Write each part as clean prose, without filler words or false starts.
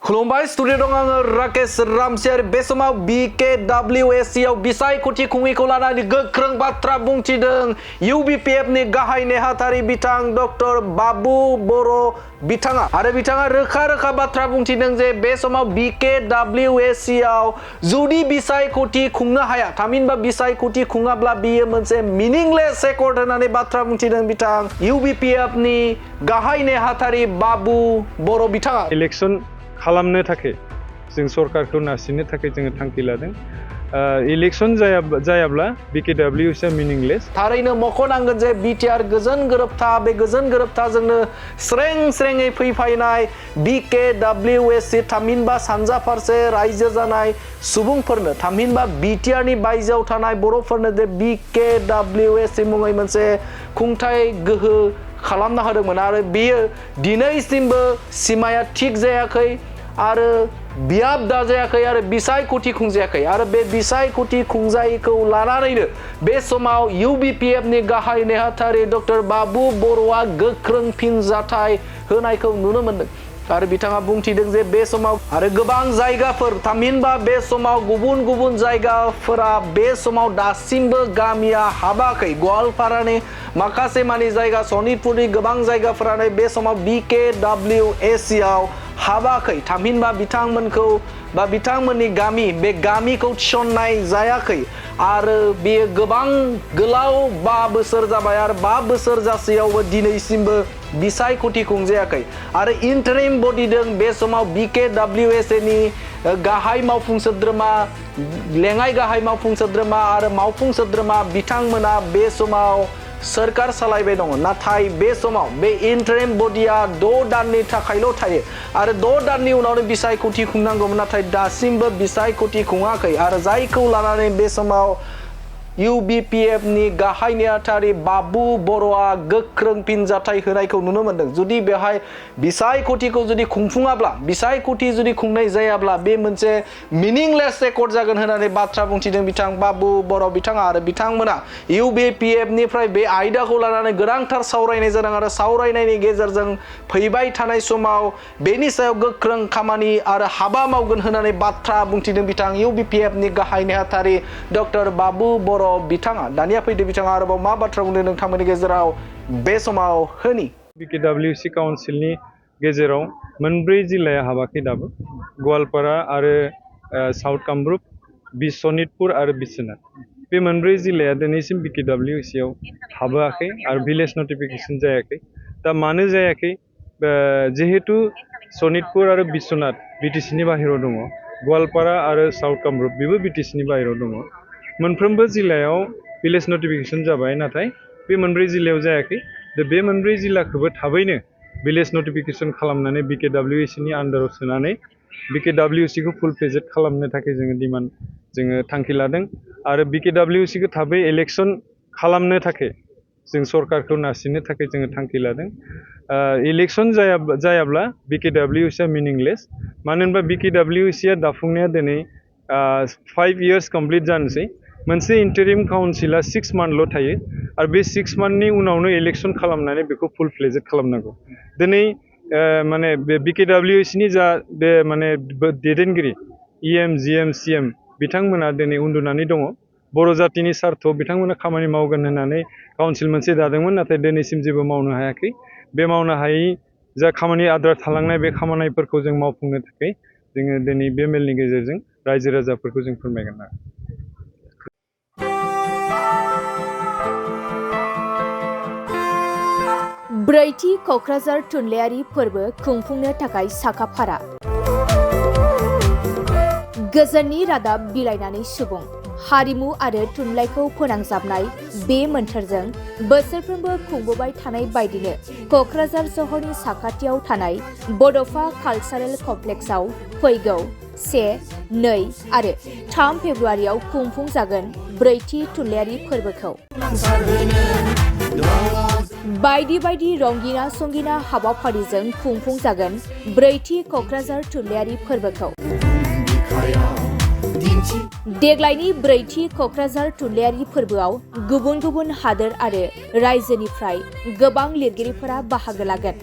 खुलुमबाय स्टुडिअ दं आङो राकेश रामसियारि बे समाव BKWAC आव बिसायख'थि खुंयैखौ लानानै गोख्रों बाथ्रा बुंथिदों UBPF नि गाहाय नेहाथारि बिथां डक्टर बाबु बर' बिथाङा आरो बिथाङा रोखा बाथ्रा बुंथिदों जे बे समाव BKWAC आव जुदि बिसायख'थि खुंनो हाया थामहिनबा बिसायख'थि खुङाब्ला बियो मोनसे मीनिंलेस एकर्ड होननानै बाथ्रा बुंथिदों बिथां UBPF नि गाहाय नेहाथारि बाबु बर' बिथाङा इलेक्शन खालामनो थाखाय जों सरकारखौ नारसिननो थाखाय जोङो थांखि लादों इलेक्शन जायाब्ला BKWAC आ मीनिंलेस थारैनो मख'नांगोन जे बिटिआर गोजोन गोरोबथा बे गोजोन गोरोबथाजोंनो स्रें-स्रेङै फैफायनाय BKWAC थामहिनबा सानजा फारसे रायजो जानाय सुबुंफोरनो थामहिनबा बिटिआर नि बायजोआव थानाय बर'फोरनो जे BKWAC मुङै मोनसे खुंथाय गोहो खालामना होदोंमोन आरो बेयो दिनैसिमबो सिमाया थिग जायाखै आरो बियाब दाजायाखै आरो बिसायख'थि खुंजायाखै आरो बे बिसायख'थि खुंजायैखौ लानानैनो बे समाव UBPF नि गाहाय नेहाथारि डक्टर बाबु बर'आ गोख्रों फिनजाथाय होनायखौ नुनो मोन्दों आरो बिथाङा बुंथिदों जे बे समाव आरो गोबां जायगाफोर थामहिनबा बे समाव गुबुन जायगाफोरा बे समाव दासिमबो गामिया हाबाखै गवालपारानि माखासे मानि जायगा सनितपुरनि गोबां जायगाफोरानो बे समाव BKWAC आव हाबाखै थामहिनबा बिथांमोनखौ बा बिथांमोननि गामि बे गामिखौ थिसननाय जायाखै आरो बेयो गोबां गोलाव 5 बोसोर जाबाय आरो 5 बोसोर जासेयावबो दिनैसिमबो बिसायख'थि खुंजायाखै आरो इन्टारिम बडिदों बे समाव BKWAC नि गाहाय मावफुं सोद्रोमा लेङाइ गाहाय मावफुं सोद्रोमा आरो मावफुं सोद्रोमा बिथांमोना बे समाव सरकार सालायबाय दङ नाथाय बे समाव बे इन्टारिम बडिया 6 दाननि थाखायल' थायो आरो 6 दाननि उनावनो बिसायख'थि खुंनांगौमोन नाथाय दासिमबो बिसायख'थि खुङाखै आरो जायखौ लानानै बे समाव UBPF नि गाहाय नेहाथारि बाबु बर'आ गोख्रों फिनजाथाय होनायखौ नुनो मोन्दों जुदि बेहाय बिसायख'थिखौ जुदि खुंफुङाब्ला बिसायख'थि जुदि खुंनाय जायाब्ला बे मोनसे मीनिंलेस एकर्ड जागोन होननानै बाथ्रा बुंथिदों बिथां बाबु बर' बिथाङा आरो बिथांमोना UBPF निफ्राय बे आयदाखौ लानानै गोनांथार सावरायनाय जादों आरो सावरायनायनि गेजेरजों फैबाय थानाय समाव बेनि सायाव गोख्रों खामानि आरो हाबा मावगोन होननानै बाथ्रा बुंथिदों बिथां UBPF नि गाहाय नेहाथारि डक्टर बाबु बर' बिथाङा दानिया फैदो बिथाङा आरोबाव मा बाथ्रा बुंदों नोंथांमोननि गेजेराव बे समाव होनि BKWAC काउन्सिलनि गेजेराव 4 जिल्लाया हाबाखै दाबो गवालपारा आरो साउथ कामरुप सनितपुर आरो बिश्वनाथ बे 4 जिल्लाया दिनैसिम BKWAC आव हाबाखै आरो भिलेज नटिफिकेशन जायाखै दा मानो जायाखै जिहेतु सनितपुर आरो बिश्वनाथ BTC नि बाहेरायाव दङ गवालपारा आरो साउथ कामरुप बेबो BTC नि बाहेरायाव दङ मोनफ्रोमबो जिल्लायाव भिलेज नटिफिकेशन जाबाय नाथाय बे 4 जिल्लायाव जायाखै दा बे 4 जिल्लाखौबो थाबैनो भिलेज नटिफिकेशन खालामनानै BKWAC नि आन्डाराव सोनानै BKWAC खौ फुल फ्लेजेड खालामनो थाखाय जोङो थांखि लादों आरो BKWAC खौ थाबै इलेक्शन खालामनो थाखाय जों सरकारखौ नारसिननो थाखाय जोङो थांखि लादों इलेक्शन जायाब्ला BKWAC आ मीनिंलेस मानो होनबा BKWAC आ दाफुंनाया दिनै 5 इयार्स कमप्लिट जानोसै मोनसे इन्टारिम काउन्सिला 6 मान्थल' थायो आरो बे 6 मान्थनि उनावनो इलेक्शन खालामनानै बेखौ फुल फ्लेजेड खालामनांगौ दिनै माने बे BKWAC नि जा बे माने दैदेनगिरि EM GM CM बिथांमोना दिनै उन्दुनानै दङ बर' जातिनि सार्थ बिथांमोना खामानि मावगोन होननानै काउन्सिल मोनसे दादोंमोन नाथाय दिनैसिम जेबो मावनो हायाखै बे मावनो हायै जा खामानि आद्रा थालांनाय बे खामानिफोरखौ जों मावफुंनो थाखाय जोङो दिनै बे मेलनि गेजेरजों रायजो राजाफोरखौ जों फोरमायगोन ब्रैथि क'क्राझार थुनलाइयारि फोरबो खुंफुंनो थाखाय साखाफारा गोजोननि रादाब बिलाइनानै सुबुं हारिमु आरो थुनलाइखौ फोनांजाबनाय बे मोन्थोरजों बोसोरफ्रोमबो खुंबोबाय थानाय बायदिनो क'क्राझार सहरनि साखाथियाव थानाय बड'फा कालचारेल कमप्लेक्सआव फैगौ 1, 2 आरो 3 फेब्रुवारियाव खुंफुंजागोन ब्रैथि थुनलाइयारि फोरबोखौ बायदि रंगिना संगिना हाबाफारिजों खुंफुंजागोन ब्रैथि क'क्राझार थुनलाइयारि फोरबोखौ देग्लायनि ब्रैथि क'क्राझार थुनलाइयारि फोरबोआव गुबुन हादोर आरो रायजोनिफ्राय गोबां लिरगिरिफोरा बाहागो लागोन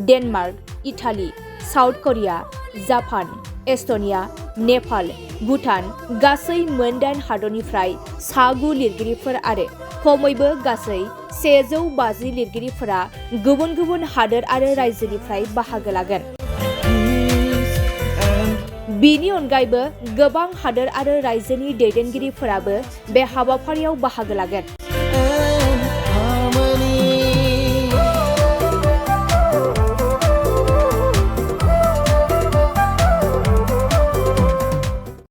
Denmark, Italy, South Korea, Japan, Estonia, Nepal, Bhutan गासै मोन 8 हादरनिफ्राय सा9 लिरगिरिफोर आरो खमैबो गासै 150 लिरगिरिफोरा गुबुन गुबुन हादोर आरो रायजोनिफ्राय बाहागो लागोन। बिनि अनगायैबो गोबां हादोर आरो रायजोनि दैदेनगिरिफोराबो बे हाबाफारियाव बाहागो लागोन।